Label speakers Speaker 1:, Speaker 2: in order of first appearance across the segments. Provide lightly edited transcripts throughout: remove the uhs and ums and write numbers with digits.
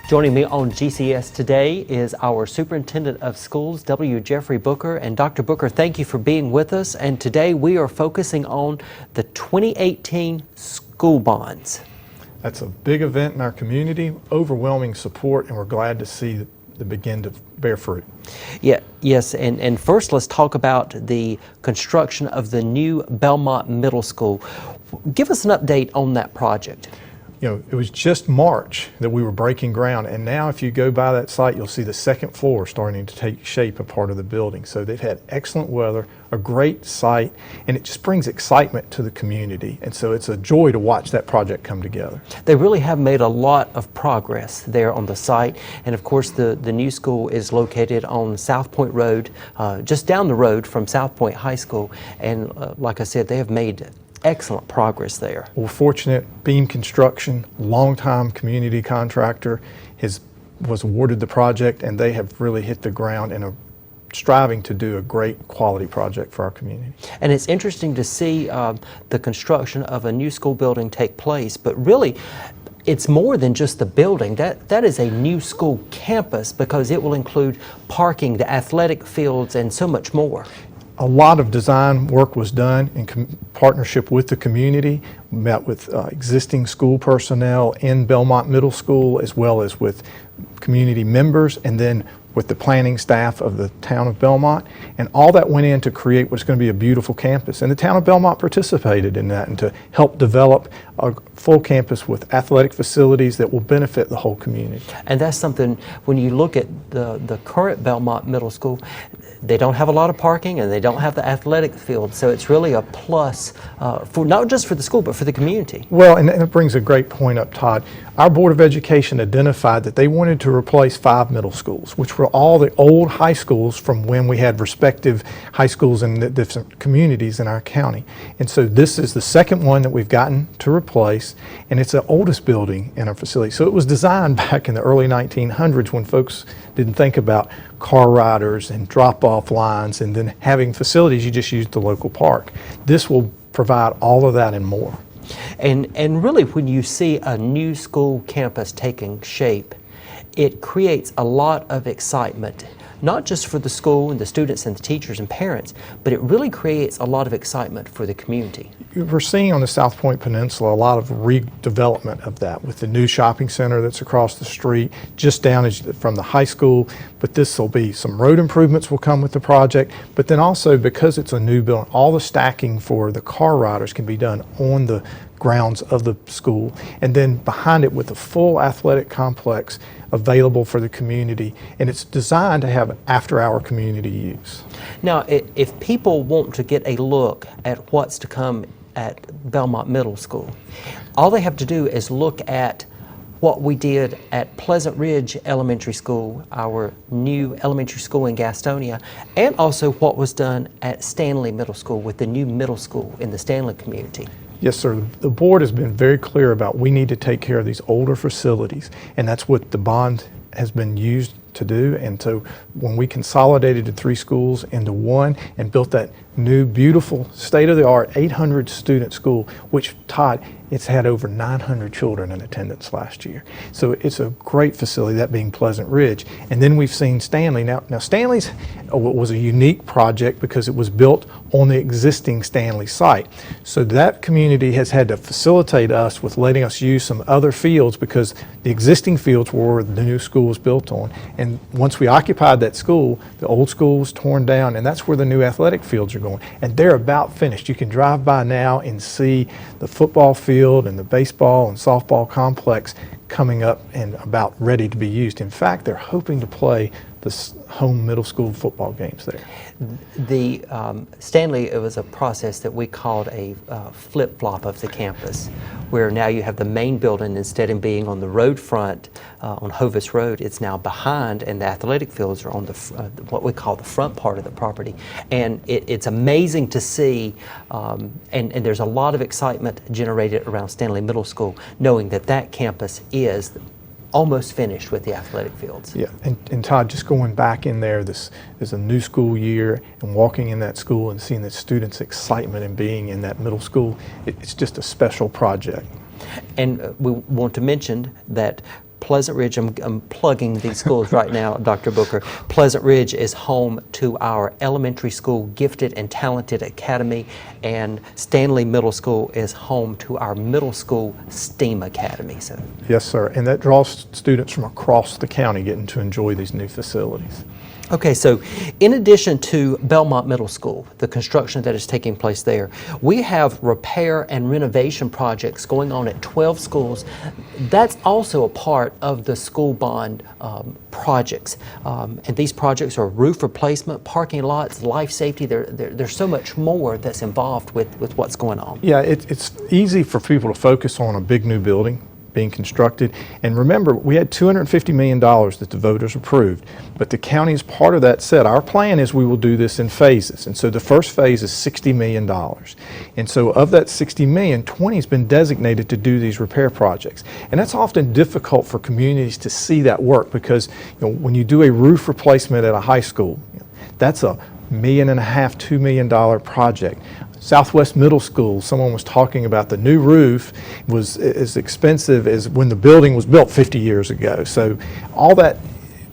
Speaker 1: Joining me on GCS Today is our Superintendent of Schools, W. Jeffrey Booker. And Dr. Booker, thank you for being with us. And today we are focusing on the 2018 school bonds.
Speaker 2: That's a big event in our community, overwhelming support, and we're glad to see it begin to bear fruit.
Speaker 1: Yes, and first let's talk about the construction of the new Belmont Middle School. Give us an update on that project.
Speaker 2: You know, it was just March that we were breaking ground, and now if you go by that site, you'll see the second floor starting to take shape, a part of the building. So they've had excellent weather, a great site, and it just brings excitement to the community. And so it's a joy to watch that project come together.
Speaker 1: They really have made a lot of progress there on the site. And of course, the new school is located on South Point Road, just down the road from South Point High School. And like I said, they have made excellent progress there.
Speaker 2: We're fortunate. Beam Construction, longtime community contractor, was awarded the project, and they have really hit the ground and are striving to do a great quality project for our community.
Speaker 1: And it's interesting to see the construction of a new school building take place, but really it's more than just the building. That is a new school campus, because it will include parking, the athletic fields, and so much more.
Speaker 2: A lot of design work was done in partnership with the community. We met with existing school personnel in Belmont Middle School, as well as with community members, and then with the planning staff of the town of Belmont. And all that went in to create what's going to be a beautiful campus. And the town of Belmont participated in that, and to help develop a full campus with athletic facilities that will benefit the whole community.
Speaker 1: And that's something, when you look at the current Belmont Middle School, they don't have a lot of parking and they don't have the athletic field. So it's really a plus for not just for the school, but for the community.
Speaker 2: Well, and it brings a great point up, Todd. Our Board of Education identified that they wanted to replace 5 middle schools, which were all the old high schools from when we had respective high schools in the different communities in our county. And so this is the second one that we've gotten to replace, and it's the oldest building in our facility. So it was designed back in the early 1900s, when folks didn't think about car riders and drop-off lines and then having facilities. You just used the local park. This will provide all of that and more.
Speaker 1: And really, when you see a new school campus taking shape, it creates a lot of excitement, not just for the school and the students and the teachers and parents, but it really creates a lot of excitement for the community.
Speaker 2: We're seeing on the South Point Peninsula a lot of redevelopment of that, with the new shopping center that's across the street, just down from the high school. But this will be some road improvements will come with the project, but then also, because it's a new building, all the stacking for the car riders can be done on the grounds of the school, and then behind it with a full athletic complex available for the community, and it's designed to have after-hour community use.
Speaker 1: Now, if people want to get a look at what's to come at Belmont Middle School, all they have to do is look at what we did at Pleasant Ridge Elementary School, our new elementary school in Gastonia, and also what was done at Stanley Middle School with the new middle school in the Stanley community.
Speaker 2: Yes, sir. The board has been very clear about we need to take care of these older facilities, and that's what the bond has been used to do. And so when we consolidated the 3 schools into one and built that new, beautiful, state-of-the-art 800 student school, which, Todd, it's had over 900 children in attendance last year. So it's a great facility, that being Pleasant Ridge. And then we've seen Stanley. Now Stanley's was a unique project because it was built on the existing Stanley site. So that community has had to facilitate us with letting us use some other fields, because the existing fields were where the new school was built on. And once we occupied that school, the old school was torn down, and that's where the new athletic fields are going. And they're about finished. You can drive by now and see the football field and the baseball and softball complex coming up and about ready to be used. In fact, they're hoping to play the home middle school football games there.
Speaker 1: The Stanley, it was a process that we called a flip-flop of the campus, where now you have the main building, instead of being on the road front on Hovis Road, it's now behind, and the athletic fields are on the what we call the front part of the property. And it's amazing to see, and there's a lot of excitement generated around Stanley Middle School, knowing that that campus is almost finished with the athletic fields.
Speaker 2: Yeah, and Todd, just going back in there, this is a new school year, and walking in that school and seeing the students' excitement in being in that middle school, it's just a special project.
Speaker 1: And we want to mention that Pleasant Ridge, I'm plugging these schools right now, Dr. Booker. Pleasant Ridge is home to our elementary school Gifted and Talented Academy, and Stanley Middle School is home to our middle school STEAM Academy. So.
Speaker 2: Yes, sir, and that draws students from across the county getting to enjoy these new facilities.
Speaker 1: Okay, so in addition to Belmont Middle School, the construction that is taking place there, we have repair and renovation projects going on at 12 schools. That's also a part of the school bond projects. And these projects are roof replacement, parking lots, life safety. There's so much more that's involved with what's going on.
Speaker 2: Yeah, it's easy for people to focus on a big new building being constructed. And remember, we had $250 million that the voters approved, but the county, as part of that, said our plan is we will do this in phases. And so the first phase is $60 million. And so of that $60 million, 20 has been designated to do these repair projects. And that's often difficult for communities to see that work because when you do a roof replacement at a high school, that's a $1.5 million, $2 million project. Southwest Middle School, someone was talking about the new roof was as expensive as when the building was built 50 years ago. So all that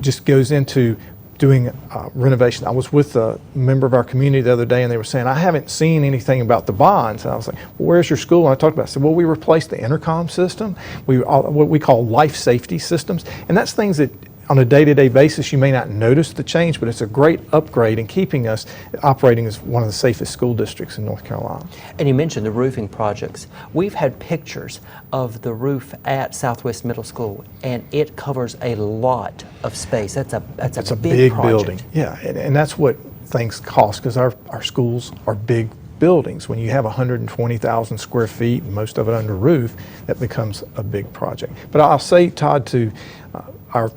Speaker 2: just goes into doing renovation. I was with a member of our community the other day and they were saying, I haven't seen anything about the bonds. And I was like, well, where's your school? And I talked about it. I said, well, we replaced the intercom system, what we call life safety systems. And that's things that on a day-to-day basis, you may not notice the change, but it's a great upgrade in keeping us operating as one of the safest school districts in North Carolina.
Speaker 1: And you mentioned the roofing projects. We've had pictures of the roof at Southwest Middle School, and it covers a lot of space. That's a big
Speaker 2: building. Yeah, and that's what things cost because our schools are big buildings. When you have 120,000 square feet, most of it under roof, that becomes a big project. But I'll say, Todd, to our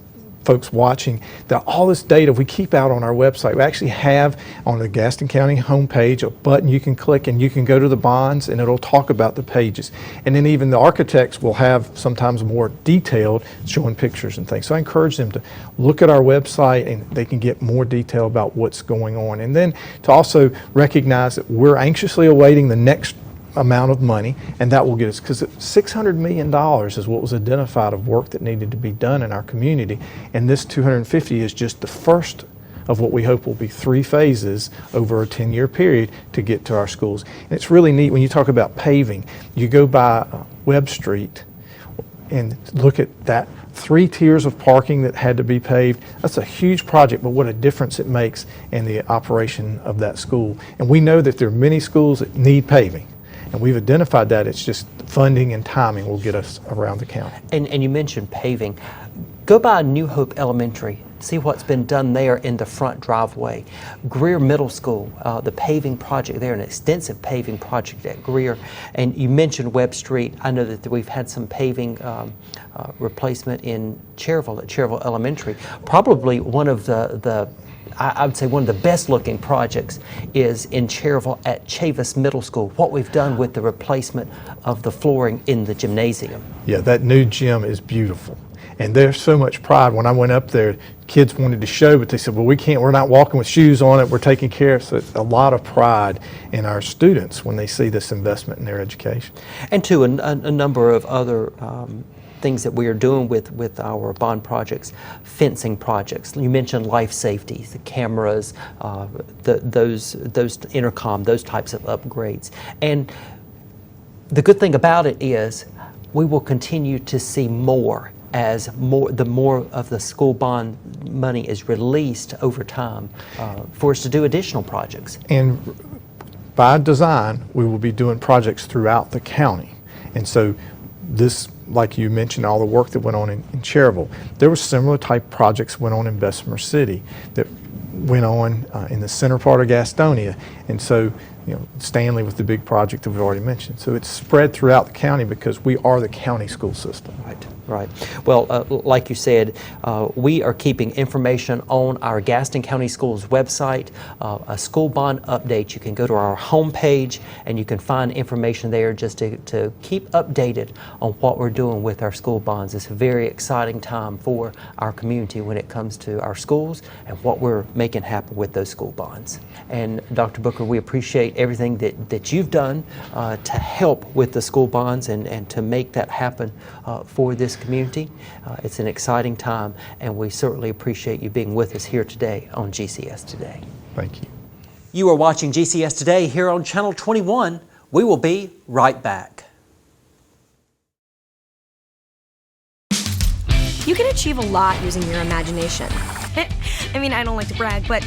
Speaker 2: folks watching, that all this data we keep out on our website. We actually have on the Gaston County homepage a button you can click and you can go to the bonds and it'll talk about the pages. And then even the architects will have sometimes more detailed showing pictures and things. So I encourage them to look at our website and they can get more detail about what's going on. And then to also recognize that we're anxiously awaiting the next amount of money, and that will get us, because $600 million is what was identified of work that needed to be done in our community, and this 250 is just the first of what we hope will be 3 phases over a 10-year period to get to our schools. And it's really neat when you talk about paving. You go by Webb Street and look at that 3 tiers of parking that had to be paved. That's a huge project, but what a difference it makes in the operation of that school. And we know that there are many schools that need paving. And we've identified that. It's just funding and timing will get us around the county.
Speaker 1: And you mentioned paving. Go by New Hope Elementary. See what's been done there in the front driveway. Greer Middle School, the paving project there, an extensive paving project at Greer. And you mentioned Webb Street. I know that we've had some paving replacement in Cherville, at Cherville Elementary. Probably one of I would say one of the best looking projects is in Cherville at Chavis Middle School, what we've done with the replacement of the flooring in the gymnasium.
Speaker 2: Yeah, that new gym is beautiful. And there's so much pride. When I went up there, kids wanted to show, but they said, well, we're not walking with shoes on it, we're taking care of it. So it's a lot of pride in our students when they see this investment in their education.
Speaker 1: And to a number of other things that we are doing with our bond projects, fencing projects. You mentioned life safety, the cameras, those intercom, those types of upgrades. And the good thing about it is we will continue to see more as the more of the school bond money is released over time for us to do additional projects.
Speaker 2: And by design, we will be doing projects throughout the county. And so this, like you mentioned, all the work that went on in Cherville, there were similar type projects went on in Bessemer City that went on in the center part of Gastonia. And so, Stanley with the big project that we've already mentioned. So it's spread throughout the county because we are the county school system.
Speaker 1: Right. Well, like you said, we are keeping information on our Gaston County Schools website, a school bond update. You can go to our homepage and you can find information there just to keep updated on what we're doing with our school bonds. It's a very exciting time for our community when it comes to our schools and what we're making happen with those school bonds. And Dr. Booker, we appreciate everything that you've done to help with the school bonds and to make that happen for this this community. It's an exciting time, and we certainly appreciate you being with us here today on GCS Today.
Speaker 2: Thank you.
Speaker 3: You are watching GCS Today here on Channel 21. We will be right back.
Speaker 4: You can achieve a lot using your imagination. I mean, I don't like to brag, but...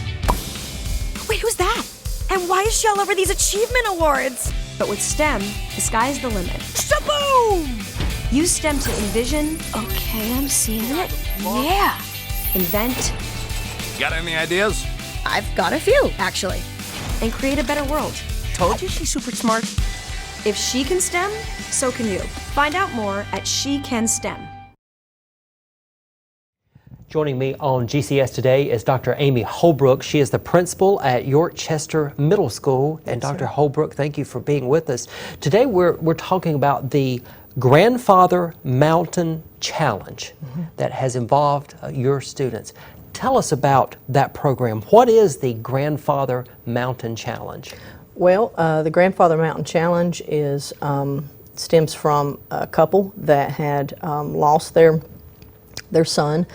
Speaker 4: Wait, who's that? And why is she all over these achievement awards? But with STEM, the sky's the limit. Shaboom! Use STEM to envision... Okay, I'm seeing it. Yeah! Invent...
Speaker 5: Got any ideas?
Speaker 4: I've got a few, actually. And create a better world.
Speaker 5: Told you she's super smart.
Speaker 4: If she can STEM, so can you. Find out more at She Can STEM.
Speaker 1: Joining me on GCS Today is Dr. Amy Holbrook. She is the principal at Yorkchester Middle School. And Dr. Holbrook, thank you for being with us. Today we're talking about the Grandfather Mountain Challenge that has involved your students. Tell us about that program. What is the Grandfather Mountain Challenge?
Speaker 6: Well, the Grandfather Mountain Challenge is stems from a couple that had lost their son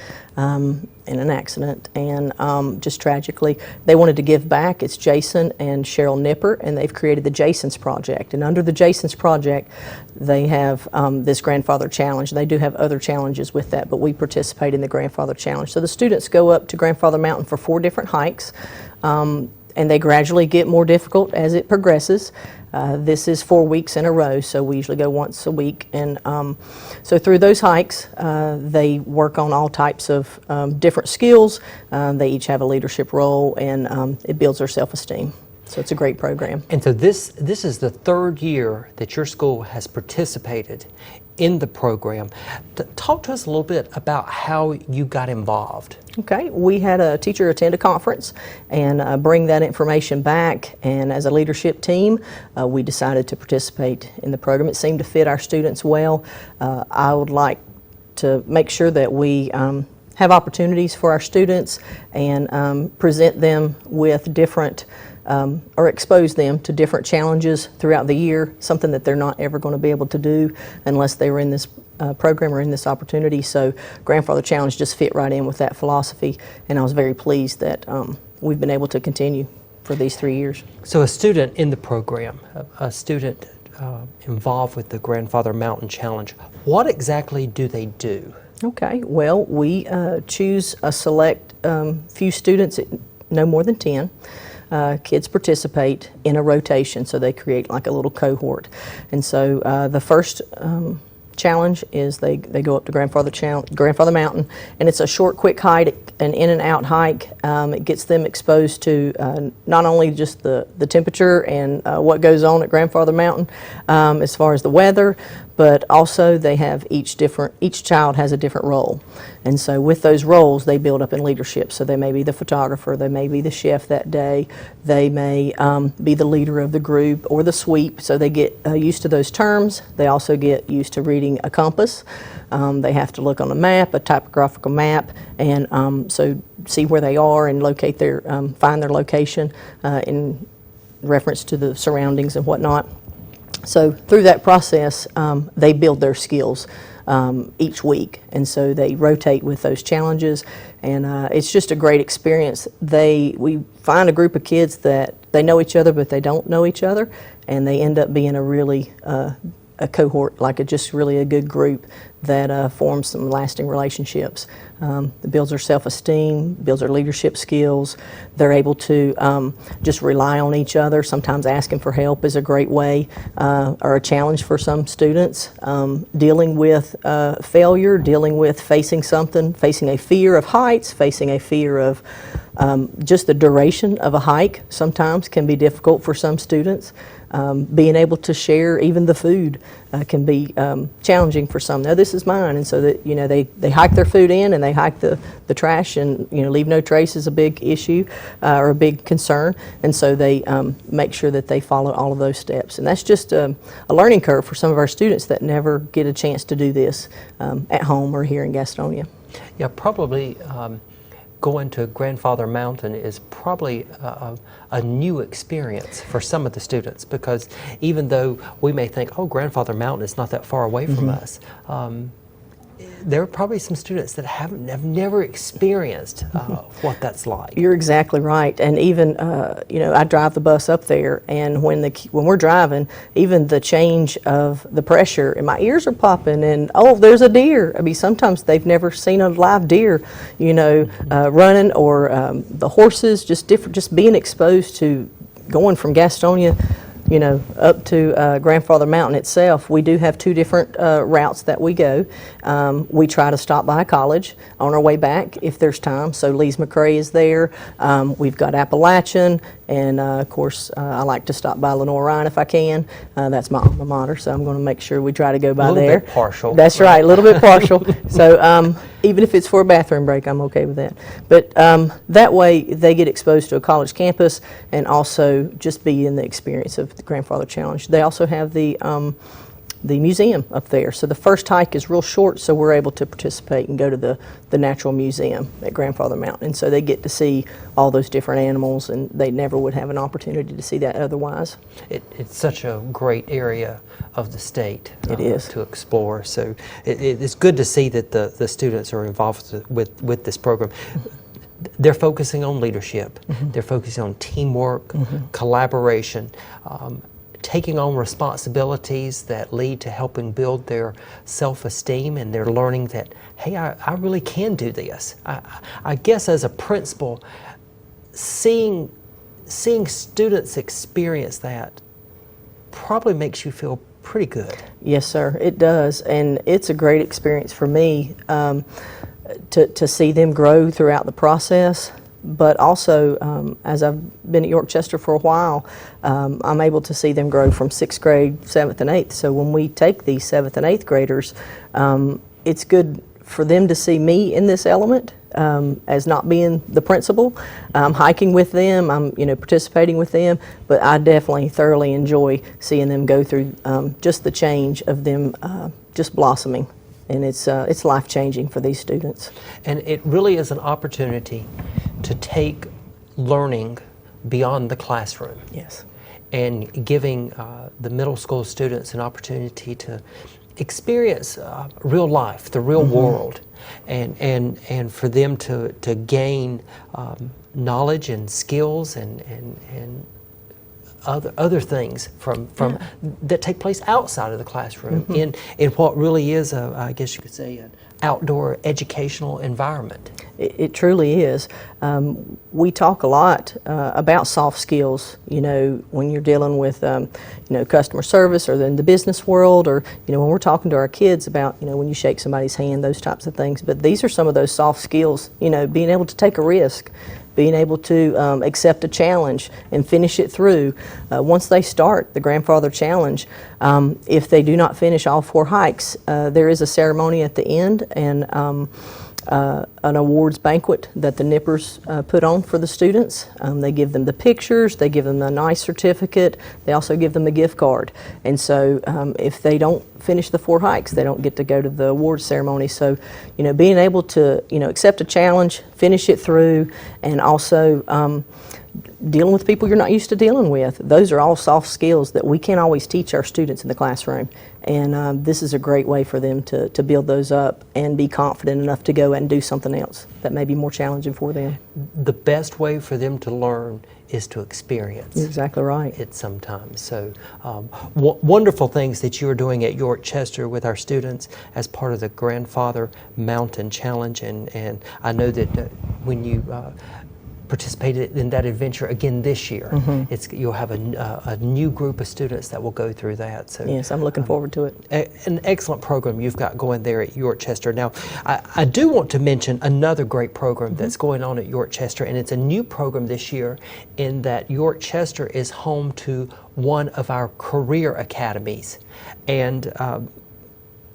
Speaker 6: in an accident, and just tragically they wanted to give back. It's Jason and Cheryl Nipper, and they've created the Jason's Project, and under the Jason's Project they have this Grandfather Challenge. They do have other challenges with that, but we participate in the Grandfather Challenge. So the students go up to Grandfather Mountain for 4 different hikes, and they gradually get more difficult as it progresses. This is 4 weeks in a row, so we usually go once a week. And so through those hikes, they work on all types of different skills. They each have a leadership role, and it builds their self-esteem. So it's a great program.
Speaker 1: And so this is the 3rd year that your school has participated in the program. Talk to us a little bit about how you got involved.
Speaker 6: Okay, we had a teacher attend a conference and bring that information back, and as a leadership team we decided to participate in the program. It seemed to fit our students well. I would like to make sure that we have opportunities for our students and present them with different or expose them to different challenges throughout the year, something that they're not ever going to be able to do unless they were in this program or in this opportunity. So Grandfather Challenge just fit right in with that philosophy, and I was very pleased that we've been able to continue for these 3 years.
Speaker 1: So a student in the program, a student involved with the Grandfather Mountain Challenge, what exactly do they do?
Speaker 6: Okay, well, we choose a select few students, no more than 10. Kids participate in a rotation, so they create like a little cohort. And so the first challenge is they go up to Grandfather Mountain, and it's a short, quick hike, an in and out hike. It gets them exposed to not only just the temperature and what goes on at Grandfather Mountain as far as the weather, but also they have each child has a different role. And so with those roles, they build up in leadership. So they may be the photographer, they may be the chef that day, they may be the leader of the group or the sweep. So they get used to those terms. They also get used to reading a compass. They have to look on a map, a typographical map, and so see where they are and locate their, find their location in reference to the surroundings and whatnot. So through that process, they build their skills each week, and so they rotate with those challenges, and it's just a great experience. We find a group of kids that they know each other, but they don't know each other, and they end up being a really a cohort, like just really a good group that forms some lasting relationships. It builds their self-esteem, builds their leadership skills. They're able to just rely on each other. Sometimes asking for help is a great way or a challenge for some students. Dealing with failure, dealing with facing something, facing a fear of heights, facing a fear of just the duration of a hike sometimes can be difficult for some students. Being able to share even the food can be challenging for some. Now this is mine, and so that they hike their food in and they hike the trash, and leave no trace is a big issue or a big concern, and so they make sure that they follow all of those steps. And that's just a learning curve for some of our students that never get a chance to do this at home or here in Gastonia.
Speaker 1: Yeah, probably going to Grandfather Mountain is probably a new experience for some of the students, because even though we may think, oh, Grandfather Mountain is not that far away from us, there are probably some students that have never experienced what that's like.
Speaker 6: You're exactly right, and even you know, I drive the bus up there, and when we're driving, even the change of the pressure, and my ears are popping, and oh, there's a deer. I mean, sometimes they've never seen a live deer, you know, running, or the horses, just being exposed to going from Gastonia, you know, up to Grandfather Mountain itself. We do have 2 different routes that we go. We try to stop by a college on our way back if there's time. So Lees McRae is there. We've got Appalachian, and of course I like to stop by Lenore Ryan if I can. That's my alma mater, so I'm going to make sure we try to go by there.
Speaker 1: A little bit partial.
Speaker 6: That's right, a little bit partial. So even if it's for a bathroom break, I'm okay with that. But that way they get exposed to a college campus and also just be in the experience of the Grandfather Challenge. They also have the museum up there. So the first hike is real short, so we're able to participate and go to the Natural Museum at Grandfather Mountain. And so they get to see all those different animals, and they never would have an opportunity to see that otherwise.
Speaker 1: It's such a great area of the state
Speaker 6: It is.
Speaker 1: to explore. So it's good to see that the students are involved with this program. They're focusing on leadership. They're focusing on teamwork, collaboration, taking on responsibilities that lead to helping build their self-esteem, and they're learning that, hey, I really can do this. I guess as a principal, seeing students experience that probably makes you feel pretty good.
Speaker 6: Yes, sir, it does, and it's a great experience for me to see them grow throughout the process. But also, as I've been at York Chester for a while, I'm able to see them grow from 6th grade, 7th and 8th. So when we take these 7th and 8th graders, it's good for them to see me in this element as not being the principal. I'm hiking with them, I'm participating with them, but I definitely thoroughly enjoy seeing them go through just the change of them just blossoming. And it's life-changing for these students.
Speaker 1: And it really is an opportunity to take learning beyond the classroom.
Speaker 6: Yes.
Speaker 1: And giving the middle school students an opportunity to experience real life, the real world, and for them to gain knowledge and skills and other things from that take place outside of the classroom in what really is I guess you could say an outdoor educational environment.
Speaker 6: It truly is. We talk a lot about soft skills, when you're dealing with, customer service or in the business world, or, when we're talking to our kids about, when you shake somebody's hand, those types of things. But these are some of those soft skills, being able to take a risk, being able to accept a challenge and finish it through. Once they start the Grandfather Challenge, if they do not finish all 4 hikes, there is a ceremony at the end and an awards banquet that the Nippers put on for the students. They give them the pictures, they give them a nice certificate, they also give them a gift card. And so if they don't finish the 4 hikes, they don't get to go to the awards ceremony. So, being able to, accept a challenge, finish it through, and also dealing with people you're not used to dealing with. Those are all soft skills that we can't always teach our students in the classroom. And this is a great way for them to build those up and be confident enough to go and do something else that may be more challenging for them.
Speaker 1: The best way for them to learn is to experience.
Speaker 6: You're exactly right.
Speaker 1: It sometimes. So wonderful things that you are doing at York Chester with our students as part of the Grandfather Mountain Challenge. And I know that when you participated in that adventure again this year, you'll have a new group of students that will go through that. So
Speaker 6: yes, I'm looking forward to it.
Speaker 1: An excellent program you've got going there at York Chester. Now, I do want to mention another great program that's going on at York Chester, and it's a new program this year in that York Chester is home to one of our career academies. And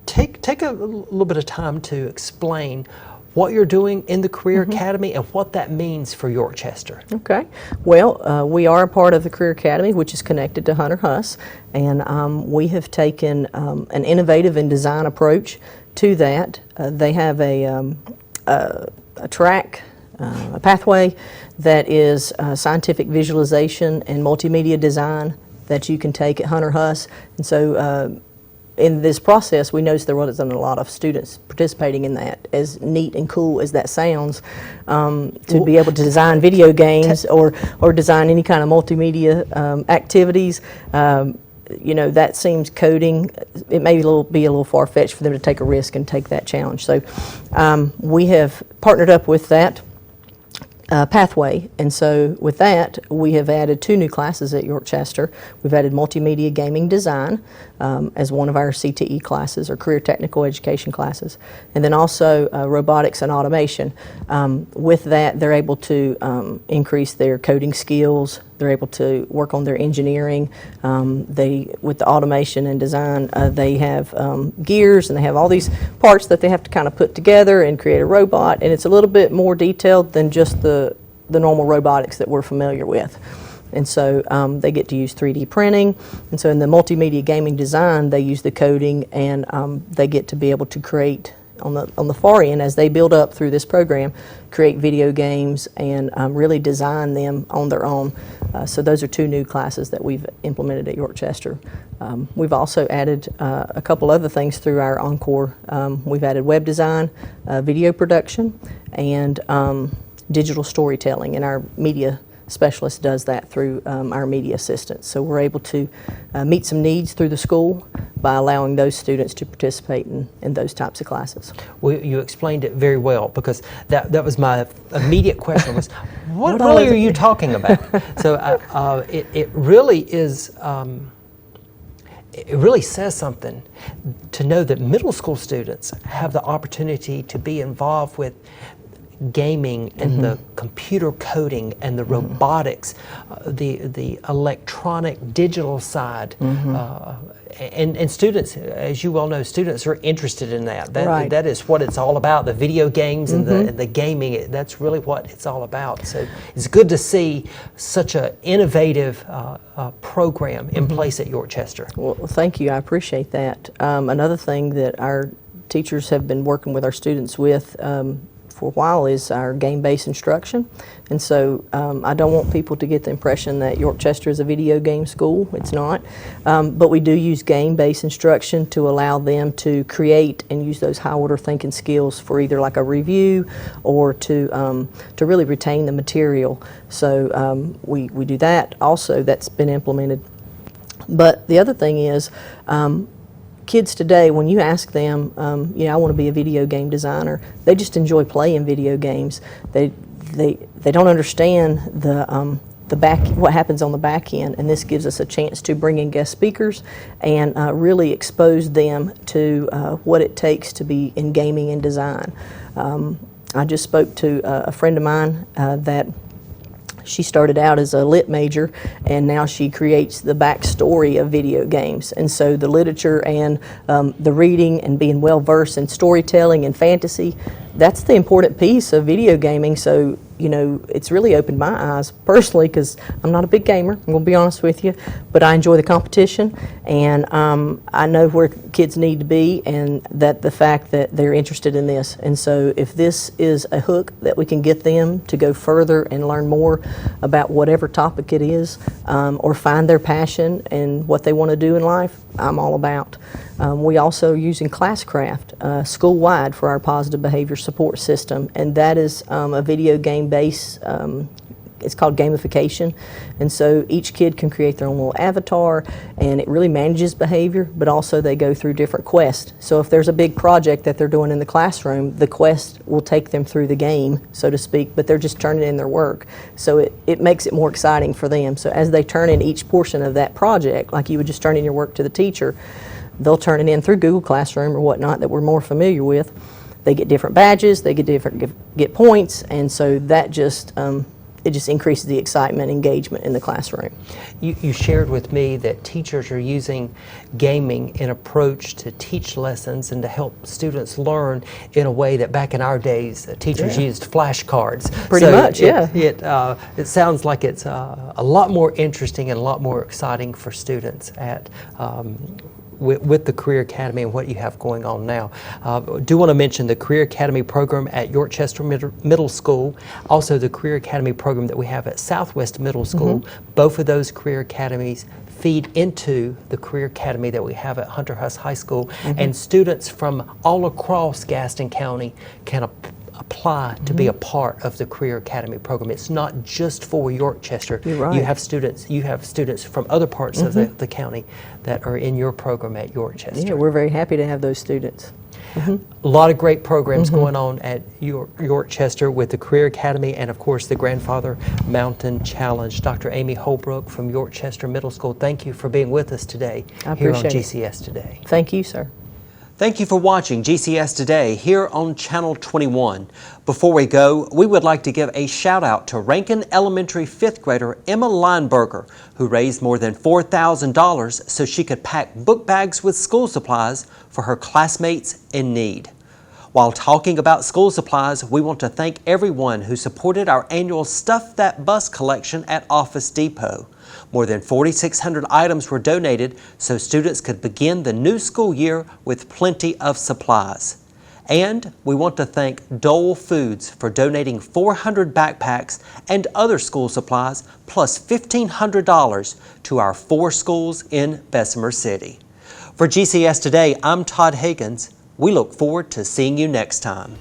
Speaker 1: take a little bit of time to explain what you're doing in the Career Academy and what that means for York Chester.
Speaker 6: Okay. Well, we are a part of the Career Academy, which is connected to Hunter Huss, and we have taken an innovative and design approach to that. They have a track, a pathway that is scientific visualization and multimedia design that you can take at Hunter Huss. And so in this process, we noticed there wasn't a lot of students participating in that. As neat and cool as that sounds, to be able to design video games or design any kind of multimedia activities, you know, that seems coding. It may be a little far-fetched for them to take a risk and take that challenge. So we have partnered up with that pathway, and so with that we have added 2 new classes at York Chester. We've added multimedia gaming design as one of our CTE classes, or career technical education classes, and then also robotics and automation. With that, they're able to increase their coding skills. They're able to work on their engineering. With the automation and design, they have gears, and they have all these parts that they have to kind of put together and create a robot, and it's a little bit more detailed than just the normal robotics that we're familiar with. And so they get to use 3D printing, and so in the multimedia gaming design, they use the coding, and they get to be able to create, on the far end, as they build up through this program, create video games and really design them on their own. So those are 2 new classes that we've implemented at York Chester. We've also added a couple other things through our Encore. We've added web design, video production, and digital storytelling, and our media specialist does that through our media assistants. So we're able to meet some needs through the school by allowing those students to participate in those types of classes.
Speaker 1: Well, you explained it very well, because that was my immediate question was, what really are you talking about? So it really is, it really says something to know that middle school students have the opportunity to be involved with gaming and the computer coding and the robotics, the electronic digital side, and students, as you well know, students are interested in that.
Speaker 6: Right.
Speaker 1: That is what it's all about. The video games and the gaming. That's really what it's all about. So it's good to see such an innovative program in place at York Chester.
Speaker 6: Well, thank you. I appreciate that. Another thing that our teachers have been working with our students with for a while is our game-based instruction. And so I don't want people to get the impression that York Chester is a video game school. It's not. But we do use game-based instruction to allow them to create and use those high-order thinking skills for either like a review or to really retain the material. So we do that also. That's been implemented. But the other thing is, kids today, when you ask them, you know, I want to be a video game designer, they just enjoy playing video games. They don't understand what happens on the back end, and this gives us a chance to bring in guest speakers and really expose them to what it takes to be in gaming and design. I just spoke to a friend of mine that she started out as a lit major, and now she creates the backstory of video games. And so the literature and the reading and being well versed in storytelling and fantasy, that's the important piece of video gaming. So, you know, it's really opened my eyes personally, because I'm not a big gamer, I'm going to be honest with you, but I enjoy the competition, and I know where kids need to be, and that the fact that they're interested in this. And so if this is a hook that we can get them to go further and learn more about whatever topic it is, or find their passion and what they want to do in life, I'm all about. We also are using Classcraft school-wide for our positive behavior support system, and that is a video game base. It's called gamification, and so each kid can create their own little avatar, and it really manages behavior, but also they go through different quests. So if there's a big project that they're doing in the classroom, the quest will take them through the game, so to speak, but they're just turning in their work. So it makes it more exciting for them. So as they turn in each portion of that project, like you would just turn in your work to the teacher, they'll turn it in through Google Classroom or whatnot that we're more familiar with. They get different badges, they get points, and so that just it just increases the excitement, engagement in the classroom.
Speaker 1: You shared with me that teachers are using gaming in approach to teach lessons and to help students learn in a way that back in our days teachers used flashcards.
Speaker 6: Pretty much, yeah.
Speaker 1: It sounds like it's a lot more interesting and a lot more exciting for students at with the Career Academy and what you have going on now. Do want to mention the Career Academy program at Yorkchester Middle School, also the Career Academy program that we have at Southwest Middle School. Both of those Career Academies feed into the Career Academy that we have at Hunter Huss High School, and students from all across Gaston County can apply to be a part of the Career Academy program. It's not just for Yorkchester.
Speaker 6: You're right.
Speaker 1: You have students from other parts of the county that are in your program at Yorkchester.
Speaker 6: Yeah, we're very happy to have those students.
Speaker 1: A lot of great programs going on at Yorkchester with the Career Academy and, of course, the Grandfather Mountain Challenge. Dr. Amy Holbrook from Yorkchester Middle School, thank you for being with us today here on GCS Today.
Speaker 6: Thank you, sir.
Speaker 3: Thank you for watching GCS Today here on Channel 21. Before we go, we would like to give a shout out to Rankin Elementary 5th grader Emma Lineberger, who raised more than $4,000 so she could pack book bags with school supplies for her classmates in need. While talking about school supplies, we want to thank everyone who supported our annual Stuff That Bus collection at Office Depot. More than 4,600 items were donated so students could begin the new school year with plenty of supplies. And we want to thank Dole Foods for donating 400 backpacks and other school supplies plus $1,500 to our 4 schools in Bessemer City. For GCS Today, I'm Todd Higgins. We look forward to seeing you next time.